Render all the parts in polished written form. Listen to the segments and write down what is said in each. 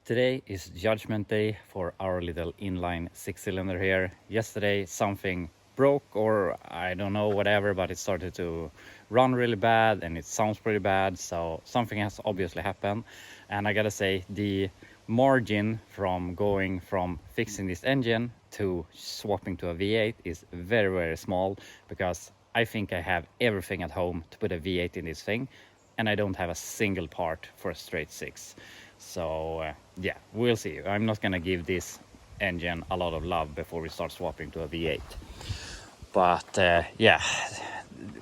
Today is judgment day for our little inline 6-cylinder here. Yesterday something broke, or I don't know, whatever, but it started to run really bad and it sounds pretty bad, so something has obviously happened. And I gotta say, the margin from going from fixing this engine to swapping to a V8 is very small, because I think I have everything at home to put a V8 in this thing, and I don't have a single part for a straight 6. So yeah, we'll see. I'm not gonna give this engine a lot of love before we start swapping to a V8. But yeah,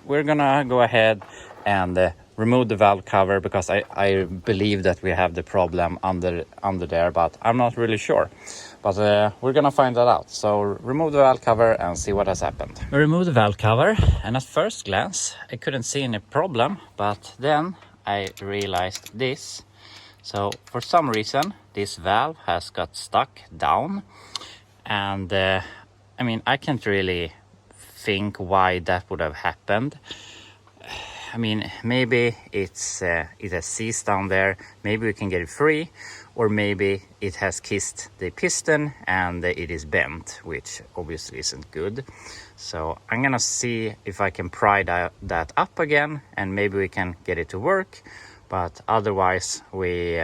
we're gonna go ahead and remove the valve cover, because I believe that we have the problem under there, but I'm not really sure. But we're gonna find that out. So remove the valve cover and see what has happened. We removed the valve cover, and at first glance I couldn't see any problem, but then I realized this. So for some reason this valve has got stuck down, and I mean, I can't really think why that would have happened. I mean, maybe it has seized down there, maybe we can get it free, or maybe it has kissed the piston and it is bent, which obviously isn't good. So I'm gonna see if I can pry that up again, and maybe we can get it to work. But otherwise we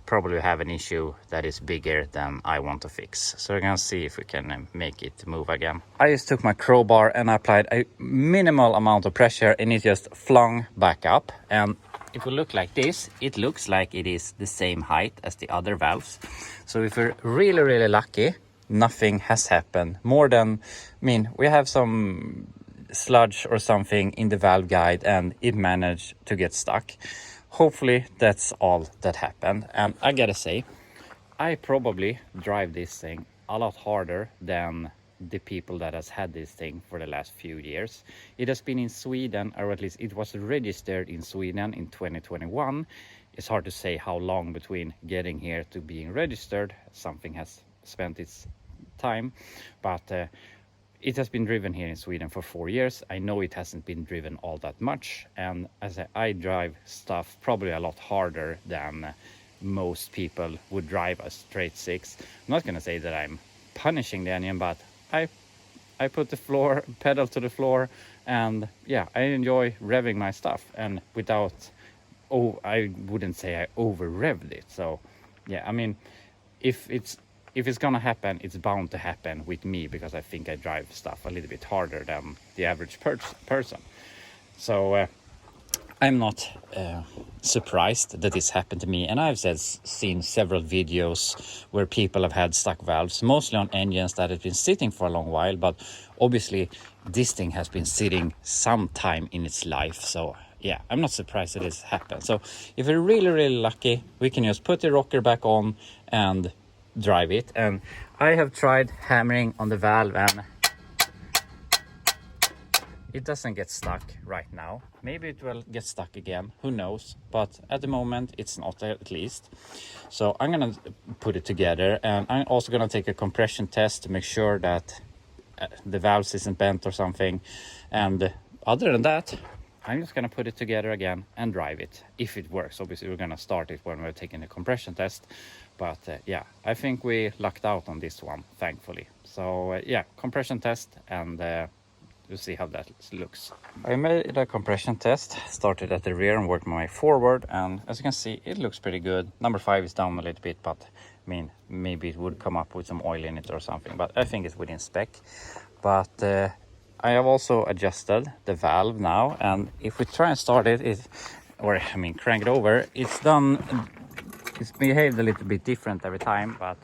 probably have an issue that is bigger than I want to fix. So we're gonna see if we can make it move again. I just took my crowbar and applied a minimal amount of pressure, and it just flung back up. And if we look like this, it looks like it is the same height as the other valves. So if we're really lucky, nothing has happened more than, I mean, we have some sludge or something in the valve guide and it managed to get stuck. Hopefully that's all that happened. And I gotta say, I probably drive this thing a lot harder than the people that has had this thing for the last few years. It has been in Sweden, or at least it was registered in Sweden in 2021. It's hard to say how long between getting here to being registered. Something has spent its time, but it has been driven here in Sweden for 4 years. I know it hasn't been driven all that much, and as I drive stuff probably a lot harder than most people would drive a straight 6. I'm not gonna say that I'm punishing the engine, but I put the pedal to the floor, and yeah, I enjoy revving my stuff, and without, I wouldn't say I over revved it. So yeah, I mean, if it's gonna happen, it's bound to happen with me, because I think I drive stuff a little bit harder than the average person. So I'm not surprised that this happened to me. And I've seen several videos where people have had stuck valves, mostly on engines that have been sitting for a long while. But obviously this thing has been sitting some time in its life. So yeah, I'm not surprised that this happened. So if we're really lucky, we can just put the rocker back on and drive it. And I have tried hammering on the valve, and it doesn't get stuck right now. Maybe it will get stuck again, who knows, but at the moment it's not, at least. So I'm gonna put it together, and I'm also gonna take a compression test to make sure that the valves isn't bent or something. And other than that, I'm just gonna put it together again and drive it. If it works, obviously we're gonna start it when we're taking the compression test. But yeah, I think we lucked out on this one, thankfully. So yeah, compression test, and we'll see how that looks. I made a compression test, started at the rear and worked my way forward, and as you can see, it looks pretty good. Number 5 is down a little bit, but I mean, maybe it would come up with some oil in it or something, but I think it's within spec. But I have also adjusted the valve now, and if we try and start it, crank it over, it's done. It's behaved a little bit different every time, but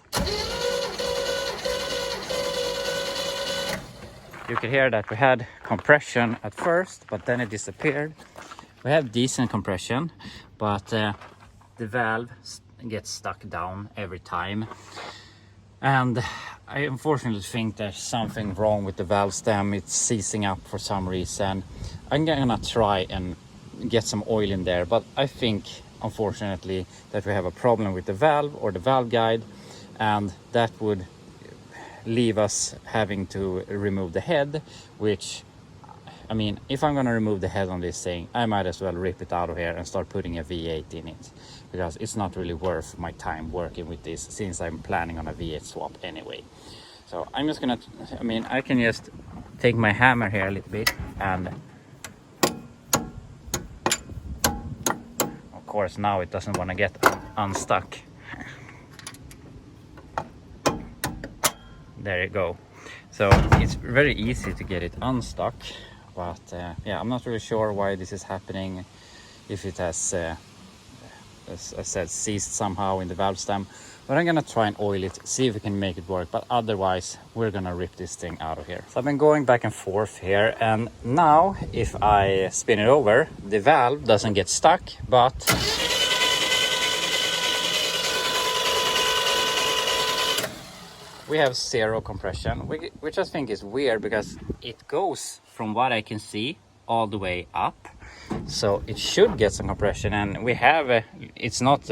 you can hear that we had compression at first, but then it disappeared. We have decent compression, but the valve gets stuck down every time. And I unfortunately think there's something wrong with the valve stem. It's seizing up for some reason. I'm gonna try and get some oil in there, but I think unfortunately that we have a problem with the valve or the valve guide, and that would leave us having to remove the head, which I mean, if I'm gonna remove the head on this thing, I might as well rip it out of here and start putting a V8 in it, because it's not really worth my time working with this, since I'm planning on a V8 swap anyway. So I'm just gonna, I mean, I can just take my hammer here a little bit, and of course now it doesn't want to get unstuck. There you go. So it's very easy to get it unstuck, but yeah, I'm not really sure why this is happening, if it has as I said, seized somehow in the valve stem. But I'm gonna try and oil it, see if we can make it work, but otherwise we're gonna rip this thing out of here. So I've been going back and forth here, and now if I spin it over, the valve doesn't get stuck, but we have zero compression, which I think is weird, because it goes, from what I can see, all the way up. So it should get some compression, and we have it's not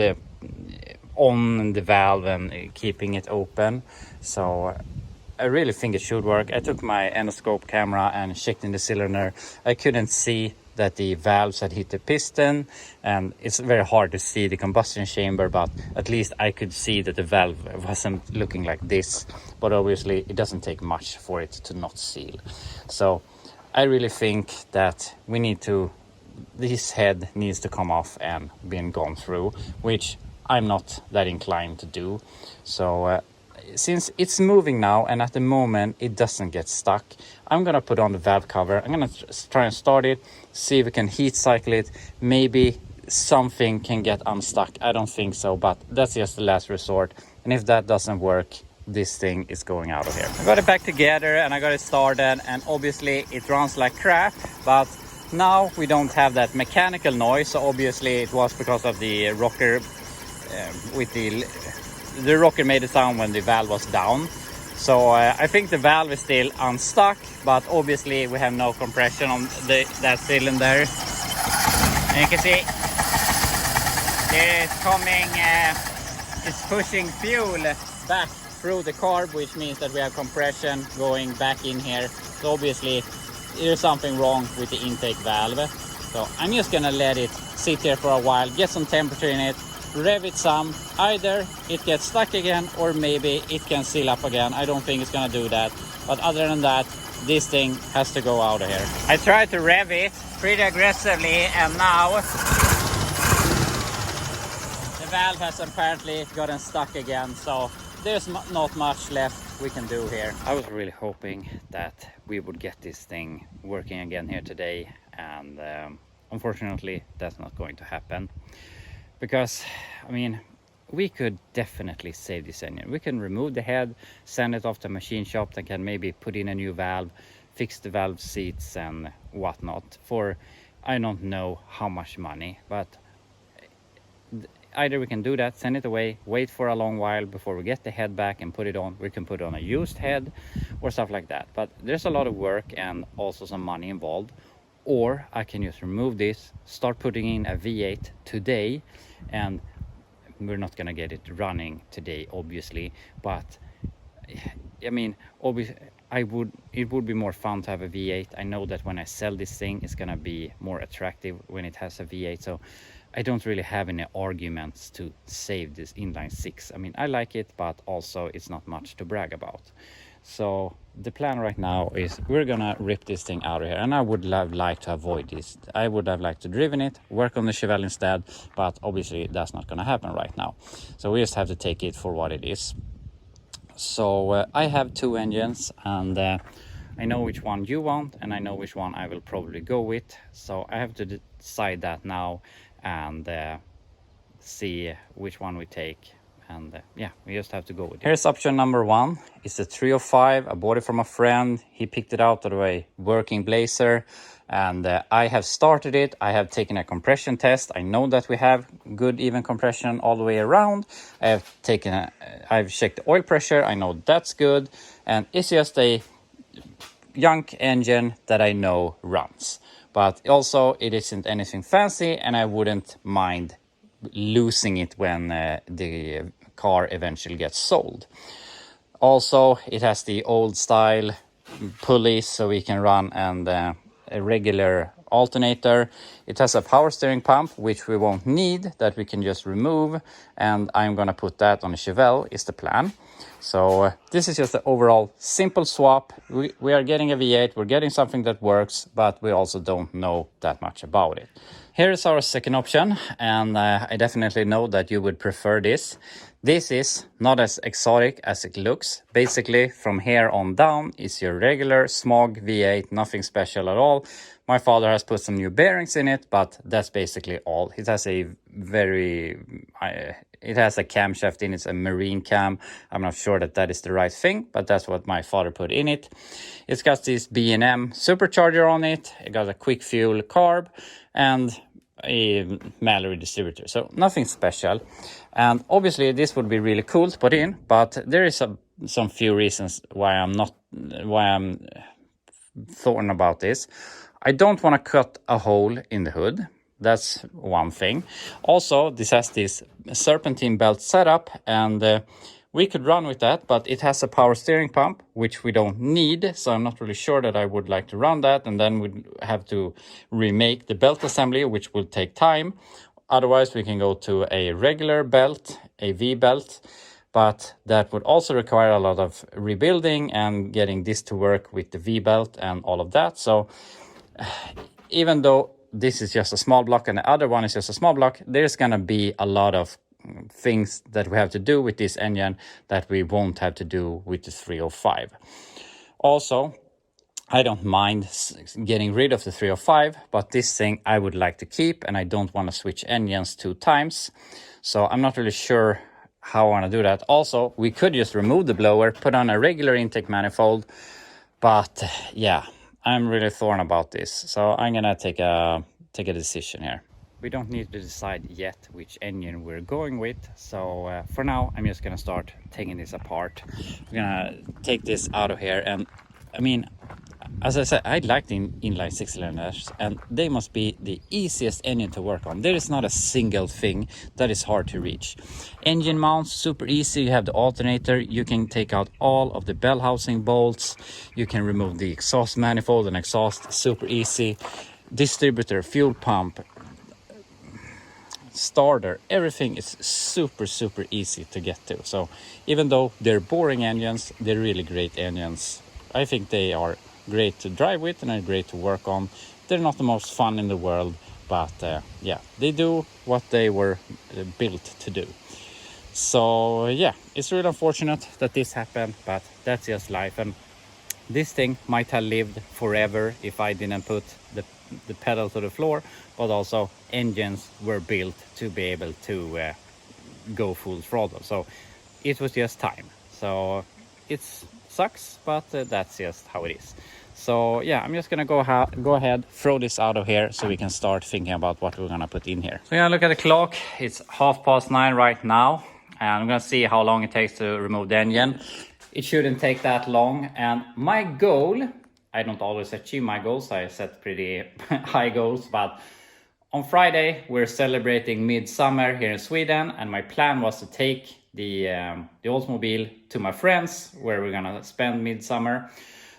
on the valve and keeping it open. So I really think it should work. I took my endoscope camera and checked in the cylinder. I couldn't see that the valves had hit the piston, and it's very hard to see the combustion chamber, but at least I could see that the valve wasn't looking like this. But obviously it doesn't take much for it to not seal. So I really think that this head needs to come off and been gone through, which I'm not that inclined to do. So since it's moving now, and at the moment it doesn't get stuck, I'm gonna put on the valve cover. I'm gonna try and start it, see if we can heat cycle it. Maybe something can get unstuck. I don't think so, but that's just the last resort. And if that doesn't work, this thing is going out of here. I got it back together and I got it started, and obviously it runs like crap, but now we don't have that mechanical noise. So obviously it was because of the rocker. With the rocker made a sound when the valve was down. So I think the valve is still unstuck, but obviously we have no compression on that cylinder. And you can see it's coming, it's pushing fuel back through the carb, which means that we have compression going back in here. So obviously there's something wrong with the intake valve. So I'm just gonna let it sit here for a while, get some temperature in it, rev it some. Either it gets stuck again, or maybe it can seal up again. I don't think it's gonna do that, but other than that, this thing has to go out of here. I tried to rev it pretty aggressively, and now the valve has apparently gotten stuck again. So there's not much left we can do here. I was really hoping that we would get this thing working again here today, and unfortunately that's not going to happen. Because, I mean, we could definitely save this engine. We can remove the head, send it off to a machine shop that can maybe put in a new valve, fix the valve seats and whatnot for I don't know how much money. But either we can do that, send it away, wait for a long while before we get the head back and put it on. We can put on a used head or stuff like that. But there's a lot of work and also some money involved. Or I can just remove this, start putting in a V8 today, and we're not gonna get it running today, obviously. But I mean, obviously, it would be more fun to have a V8. I know that when I sell this thing, it's gonna be more attractive when it has a V8. So I don't really have any arguments to save this inline six. I mean, I like it, but also it's not much to brag about. So the plan right now is we're gonna rip this thing out of here, and I would have liked to avoid this. I would have liked to driven it, work on the Chevelle instead, but obviously that's not gonna happen right now. So we just have to take it for what it is. So I have two engines, and I know which one you want, and I know which one I will probably go with. So I have to decide that now and see which one we take. And yeah, we just have to go with it. Here's option number one. It's a 305. I bought it from a friend. He picked it out of a working Blazer, and I have started it. I have taken a compression test. I know that we have good even compression all the way around. I've checked the oil pressure. I know that's good, and it's just a junk engine that I know runs. But also it isn't anything fancy, and I wouldn't mind losing it when the car eventually gets sold. Also, it has the old style pulleys, so we can run and a regular alternator. It has a power steering pump, which we won't need, that we can just remove, and I'm gonna put that on a Chevelle is the plan. So this is just the overall simple swap. We are getting a V8, we're getting something that works, but we also don't know that much about it. Here is our second option, and I definitely know that you would prefer this. This is not as exotic as it looks. Basically, from here on down is your regular Smog V8, nothing special at all. My father has put some new bearings in it, but that's basically all. It has a it has a camshaft in it, it's a marine cam. I'm not sure that is the right thing, but that's what my father put in it. It's got this B&M supercharger on it. It got a quick fuel carb and a Mallory distributor, so nothing special. And obviously this would be really cool to put in, but there is some few reasons why I'm thorn about this. I don't want to cut a hole in the hood. That's one thing. Also, this has this serpentine belt setup, and we could run with that, but it has a power steering pump, which we don't need. So I'm not really sure that I would like to run that. And then we'd have to remake the belt assembly, which will take time. Otherwise, we can go to a regular belt, a V belt, but that would also require a lot of rebuilding and getting this to work with the V belt and all of that. So even though this is just a small block and the other one is just a small block, there's going to be a lot of things that we have to do with this engine that we won't have to do with the 305. Also, I don't mind getting rid of the 305, but this thing I would like to keep, and I don't want to switch engines 2 times. So I'm not really sure how I want to do that. Also, we could just remove the blower, put on a regular intake manifold, but yeah, I'm really torn about this. So I'm gonna take a decision here. We don't need to decide yet which engine we're going with. So for now, I'm just gonna start taking this apart. I'm gonna take this out of here, and I mean, as I said, I like the inline 6 cylinders, and they must be the easiest engine to work on. There is not a single thing that is hard to reach. Engine mounts, super easy. You have the alternator. You can take out all of the bell housing bolts. You can remove the exhaust manifold and exhaust, super easy. Distributor, fuel pump, starter, everything is super easy to get to. So even though they're boring engines, they're really great engines. I think they are great to drive with and are great to work on. They're not the most fun in the world, but yeah, they do what they were built to do. So yeah, it's really unfortunate that this happened, but that's just life. And this thing might have lived forever if I didn't put the pedal to the floor, but also engines were built to be able to go full throttle. So it was just time. So it sucks, but that's just how it is. So yeah, I'm just gonna go ahead, throw this out of here so we can start thinking about what we're gonna put in here. So we're gonna look at the clock. It's 9:30 right now, and I'm gonna see how long it takes to remove the engine. It shouldn't take that long, and my goal, I don't always achieve my goals. I set pretty high goals, but on Friday we're celebrating midsummer here in Sweden, and my plan was to take the Oldsmobile to my friends where we're gonna spend midsummer.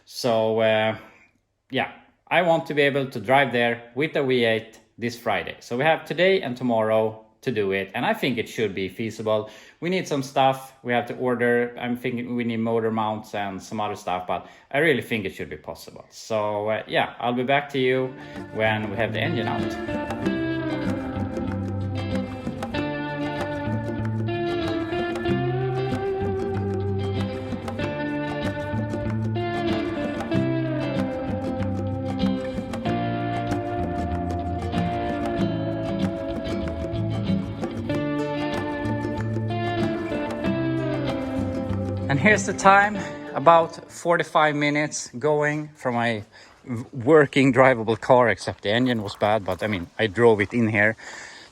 So yeah, I want to be able to drive there with the V8 this Friday. So we have today and tomorrow to do it, and I think it should be feasible. We need some stuff we have to order. I'm thinking we need motor mounts and some other stuff, but I really think it should be possible. So yeah, I'll be back to you when we have the engine out. And here's the time, about 45 minutes going from my working drivable car, except the engine was bad, but I mean, I drove it in here,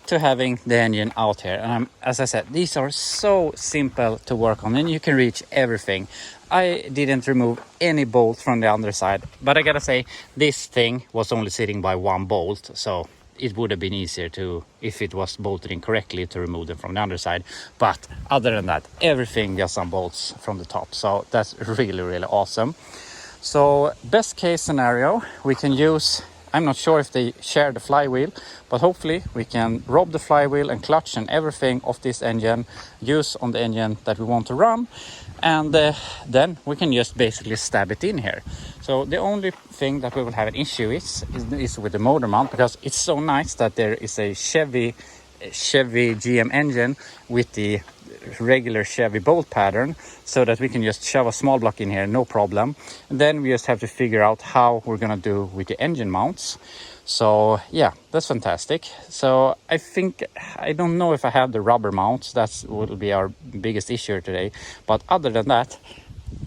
to having the engine out here. And as I said, these are so simple to work on, and you can reach everything. I didn't remove any bolt from the underside, but I gotta say, this thing was only sitting by 1 bolt, so it would have been easier to, if it was bolted in correctly, to remove them from the underside. But other than that, everything just unbolts from the top. So that's really awesome. So best case scenario, we can use, I'm not sure if they share the flywheel, but hopefully we can rob the flywheel and clutch and everything of this engine, use on the engine that we want to run, and then we can just basically stab it in here. So the only thing that we will have an issue is with the motor mount, because it's so nice that there is a Chevy GM engine with the regular Chevy bolt pattern, so that we can just shove a small block in here, no problem. And then we just have to figure out how we're gonna do with the engine mounts. So yeah, that's fantastic. So I don't know if I have the rubber mounts. That will be our biggest issue today, but other than that,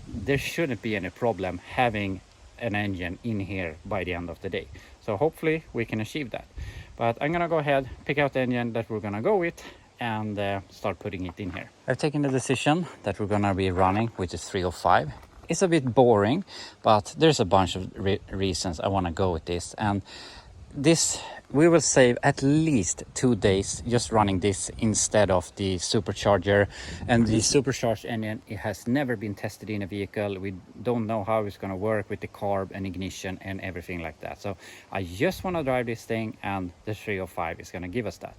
there shouldn't be any problem having an engine in here by the end of the day. So hopefully we can achieve that. But I'm gonna go ahead, pick out the engine that we're gonna go with, and start putting it in here. I've taken the decision that we're gonna be running with the 305. It's a bit boring, but there's a bunch of reasons I wanna go with this. And this, we will save at least 2 days just running this instead of the supercharger. And the supercharged engine, it has never been tested in a vehicle. We don't know how it's going to work with the carb and ignition and everything like that. So I just want to drive this thing, and the 305 is going to give us that.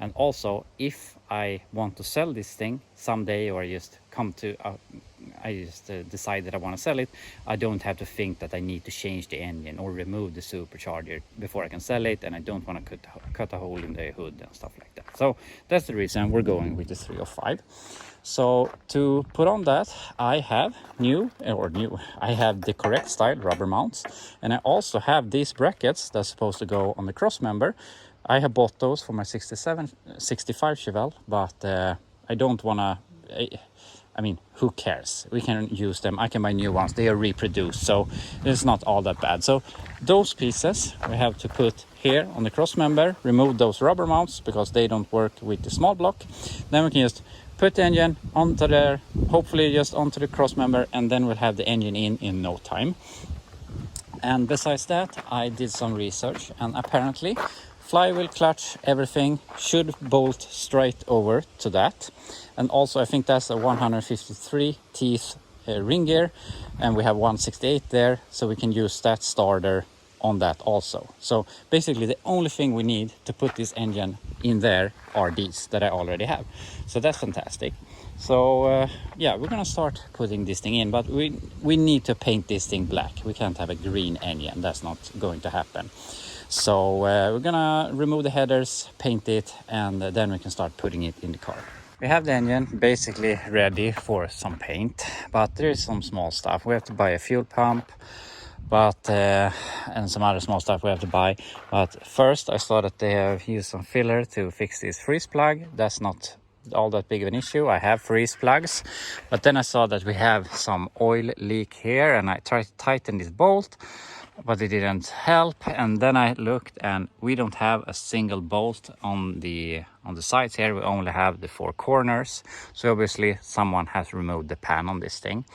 And also, if I want to sell this thing someday, or just come to decide that I want to sell it, I don't have to think that I need to change the engine or remove the supercharger before I can sell it, and I don't want to cut a hole in the hood and stuff like that. So that's the reason we're going with the 305. So to put on that, I have I have the correct style rubber mounts, and I also have these brackets that's supposed to go on the cross member. I have bought those for my 65 Chevelle, but I don't want to, I mean, who cares? We can use them. I can buy new ones. They are reproduced, so it's not all that bad. So those pieces we have to put here on the cross member, remove those rubber mounts because they don't work with the small block. Then we can just put the engine onto there, hopefully just onto the cross member, and then we'll have the engine in no time. And besides that, I did some research, and apparently flywheel, clutch, everything should bolt straight over to that. And also I think that's a 153 teeth ring gear, and we have 168 there, so we can use that starter on that also. So basically the only thing we need to put this engine in there are these that I already have. So that's fantastic. So yeah, we're gonna start putting this thing in, but we need to paint this thing black. We can't have a green engine, that's not going to happen. So we're gonna remove the headers, paint it, and then we can start putting it in the car. We have the engine basically ready for some paint, but there is some small stuff. We have to buy a fuel pump, but and some other small stuff we have to buy. But first I saw that they have used some filler to fix this freeze plug. That's not all that big of an issue. I have freeze plugs, but then I saw that we have some oil leak here, and I tried to tighten this bolt, but it didn't help. And then I looked, and we don't have a single bolt on the sides here. We only have the 4 corners, so obviously someone has removed the pan on this thing.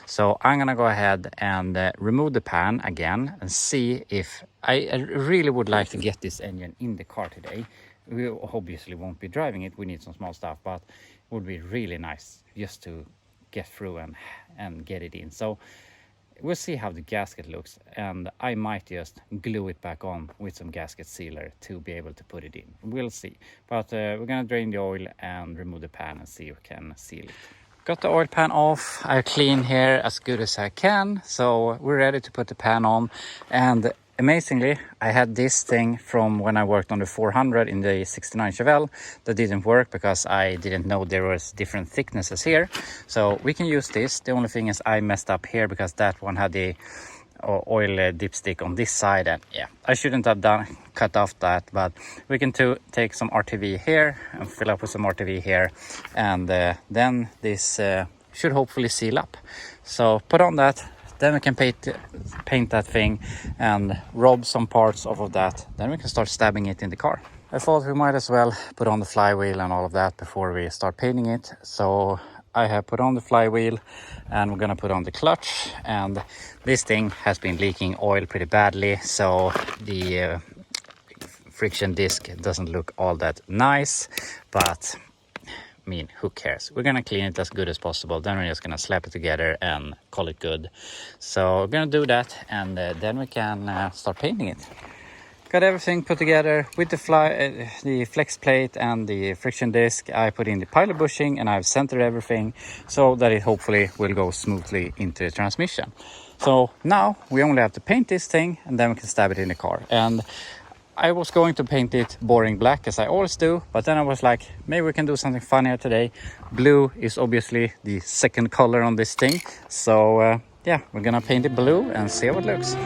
So I'm gonna go ahead and remove the pan again and see if I really would like to get this engine in the car today. We obviously won't be driving it, we need some small stuff, but it would be really nice just to get through and get it in. So we'll see how the gasket looks, and I might just glue it back on with some gasket sealer to be able to put it in. We'll see. But we're gonna drain the oil and remove the pan and see if we can seal it. Got the oil pan off. I clean here as good as I can, so we're ready to put the pan on. And amazingly, I had this thing from when I worked on the 400 in the 69 Chevelle that didn't work because I didn't know there was different thicknesses here. So we can use this. The only thing is I messed up here because that one had the oil dipstick on this side, and yeah, I shouldn't have cut off that, but we can take some RTV here and fill up with some RTV here, and then this should hopefully seal up. So put on that. Then we can paint that thing and rob some parts off of that. Then we can start stabbing it in the car. I thought we might as well put on the flywheel and all of that before we start painting it. So I have put on the flywheel, and we're gonna put on the clutch. And this thing has been leaking oil pretty badly, so the friction disc doesn't look all that nice, but I mean, who cares? We're gonna clean it as good as possible. Then we're just gonna slap it together and call it good. So we're gonna do that, and then we can start painting it. Got everything put together with the flex plate and the friction disc. I put in the pilot bushing, and I've centered everything so that it hopefully will go smoothly into the transmission. So now we only have to paint this thing, and then we can stab it in the car. And I was going to paint it boring black, as I always do, but then I was like, maybe we can do something funnier today. Blue is obviously the second color on this thing. So yeah, we're gonna paint it blue and see how it looks.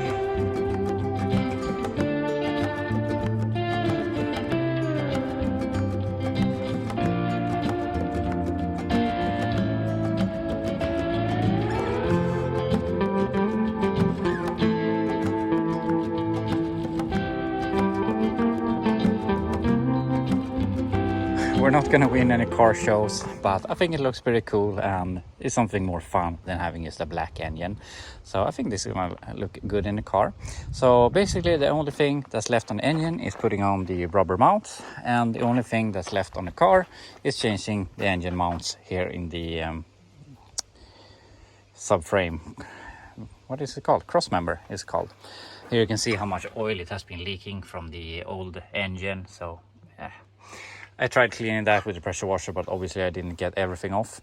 We're not gonna win any car shows, but I think it looks pretty cool, and it's something more fun than having just a black engine. So I think this is gonna look good in the car. So basically the only thing that's left on the engine is putting on the rubber mounts, and the only thing that's left on the car is changing the engine mounts here in the subframe. What is it called? Crossmember is called. Here you can see how much oil it has been leaking from the old engine. So I tried cleaning that with the pressure washer, but obviously I didn't get everything off.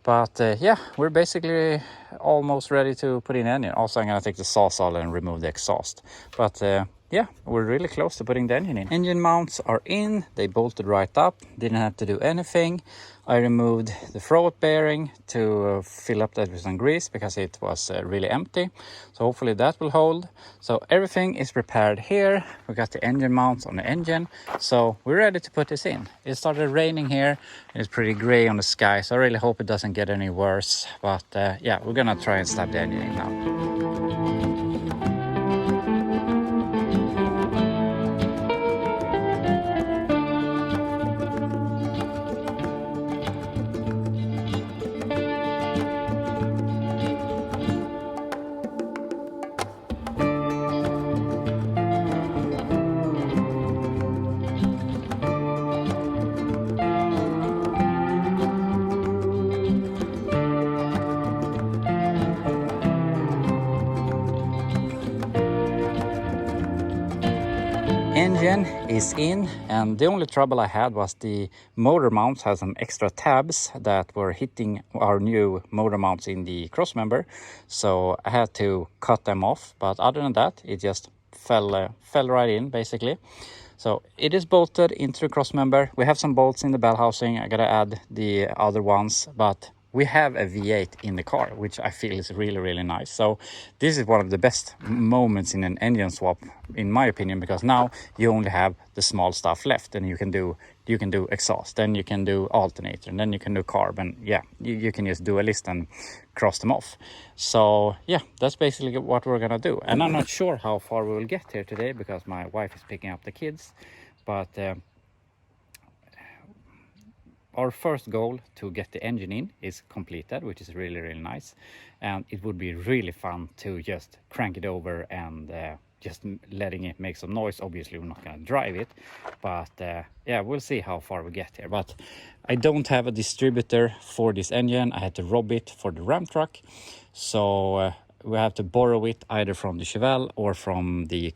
But yeah, we're basically almost ready to put in the engine. Also, I'm gonna take the sawzall and remove the exhaust. But yeah, we're really close to putting the engine in. Engine mounts are in, they bolted right up, didn't have to do anything. I removed the throat bearing to fill up that with some grease because it was really empty. So hopefully that will hold. So everything is prepared here. We got the engine mounts on the engine. So we're ready to put this in. It started raining here. It's pretty gray on the sky. So I really hope it doesn't get any worse. But yeah, we're gonna try and stab the engine in now. Engine is in, and the only trouble I had was the motor mounts had some extra tabs that were hitting our new motor mounts in the crossmember, so I had to cut them off. But other than that, it just fell right in basically. So it is bolted into the crossmember. We have some bolts in the bell housing. I gotta add the other ones, but we have a V8 in the car, which I feel is really, really nice. So this is one of the best moments in an engine swap, in my opinion, because now you only have the small stuff left, and you can do exhaust, then you can do alternator, and then you can do carb, and yeah, you can just do a list and cross them off. So yeah, that's basically what we're gonna do. And I'm not sure how far we will get here today because my wife is picking up the kids, but our first goal to get the engine in is completed, which is really, really nice. And it would be really fun to just crank it over and just letting it make some noise. Obviously, we're not going to drive it, but yeah, we'll see how far we get here. But I don't have a distributor for this engine. I had to rob it for the Ram truck. So we have to borrow it either from the Chevelle or from the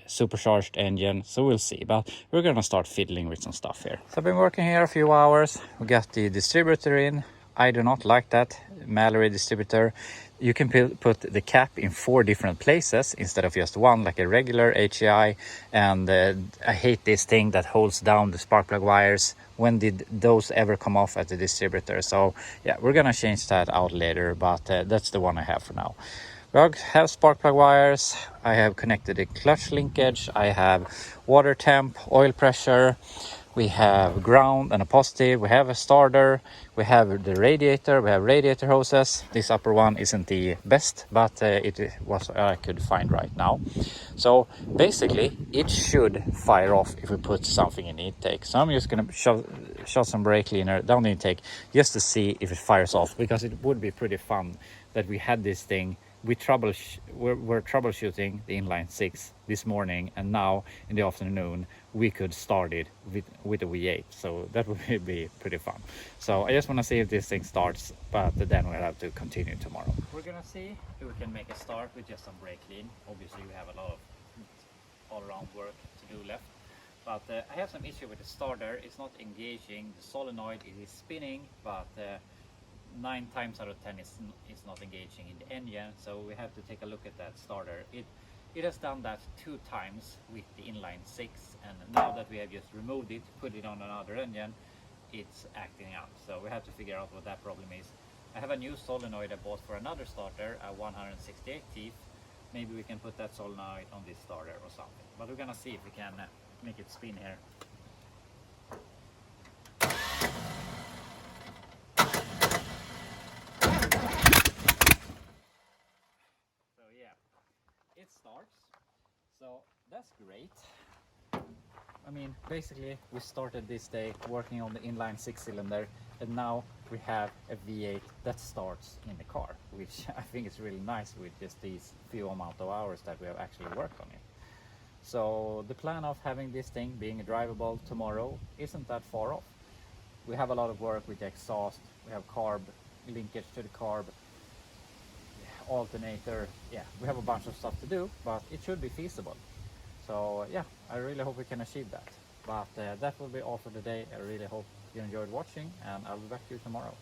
supercharged engine, so we'll see. But we're gonna start fiddling with some stuff here. So I've been working here a few hours. We got the distributor in. I do not like that Mallory distributor. You can put the cap in 4 different places instead of just one, like a regular HEI. And I hate this thing that holds down the spark plug wires. When did those ever come off at the distributor? So yeah, we're gonna change that out later, but that's the one I have for now. We have spark plug wires. I have connected a clutch linkage. I have water temp, oil pressure. We have ground and a positive. We have a starter. We have the radiator. We have radiator hoses. This upper one isn't the best, but it was I could find right now. So basically, it should fire off if we put something in the intake. So I'm just gonna shove some brake cleaner down the intake just to see if it fires off, because it would be pretty fun that we had this thing we're troubleshooting the inline 6 this morning, and now in the afternoon we could start it with a V8, so that would be pretty fun. So I just want to see if this thing starts, but then we'll have to continue tomorrow. We're gonna see if we can make a start with just some brake clean. Obviously we have a lot of all around work to do left, but I have some issue with the starter. It's not engaging the solenoid. It is spinning, but 9 times out of 10 is not engaging in the engine, so we have to take a look at that starter. It has done that 2 times with the inline 6, and now that we have just removed it, put it on another engine, it's acting up. So we have to figure out what that problem is. I have a new solenoid I bought for another starter, a 168 teeth. Maybe we can put that solenoid on this starter or something, but we're gonna see if we can make it spin here. It starts, so that's great. I mean, basically we started this day working on the inline 6-cylinder, and now we have a V8 that starts in the car, which I think is really nice with just these few amount of hours that we have actually worked on it. So the plan of having this thing being drivable tomorrow isn't that far off. We have a lot of work with the exhaust, we have carb linkage to the carb, alternator. Yeah, we have a bunch of stuff to do, but it should be feasible. So yeah, I really hope we can achieve that. But that will be all for today. I really hope you enjoyed watching, and I'll be back to you tomorrow.